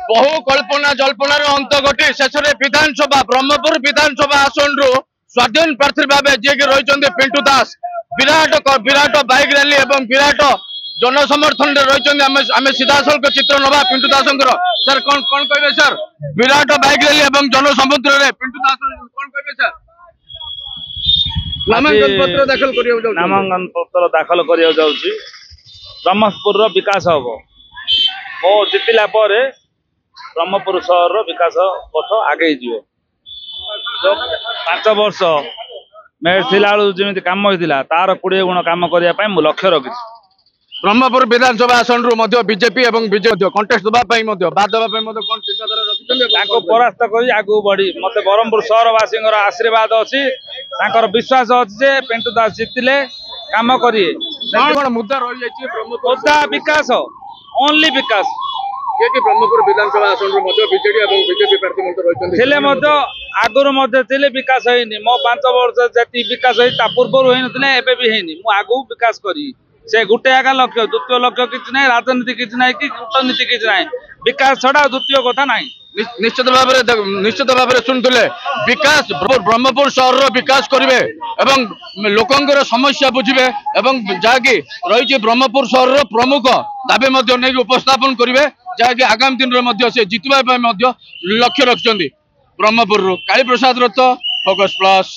बहु कल्पना जल्पनार अंत घटी शेष में विधानसभा ब्रह्मपुर विधानसभा आसन रु स्वाधीन प्रार्थी भाव जी रही पिंटू दास विराट विराट बाइक रैली और विराट जनसमर्थन रही सीधा सल्क चित्र नवा पिंटू दास सर कौन कौन कहे सर विराट बाइक रैली और जनसमुद्र में पिंटू दास कौन कहे सर नामांकन पत्र दाखल करिया जाउची ब्रह्मपुर विकास हम मो जितला ब्रह्मपुर सहर विकास पथ आगे जो 5 वर्ष मेयर थिला जमी कम होता तार 20 गुण कम करने लक्ष्य रखी ब्रह्मपुर विधानसभा आसन रु बीजेपी और बीजेपी कंटेस्ट देवाई बाद देवाई परास्त कर आगू बढ़ी मत ब्रह्मपुर सहरवासी आशीर्वाद अच्छी विश्वास अच्छे पिंटू दास जितले कम करें मुद्दा मुद्दा विकास ओनली विकास कि ब्रह्मपुर विधानसभा आसन रु बीजेडी और बीजेपी प्रार्थी रही आगुरी विकास होनी मो 5 वर्ष जी विकास पूर्व होते भी होनी आगू विकास करी से गोटे आगा लक्ष्य द्वितीय लक्ष्य किसी ना राजनीति किसी ना कि कूटनीति किसी ना विकास छड़ा द्वितीय कथा ना निश्चित भाव शुणुले विकास ब्रह्मपुर सहर विकास करेंगे एवं लोकंर समस्या बुझे एवं जहाँकि रही ब्रह्मपुर सहर प्रमुख दाबी नहीं उपस्थापन करेंगे जहाँकि आगामी दिन में से जितवा लक्ष्य रखिंट ब्रह्मपुर काली प्रसाद रथ फोकस प्लस।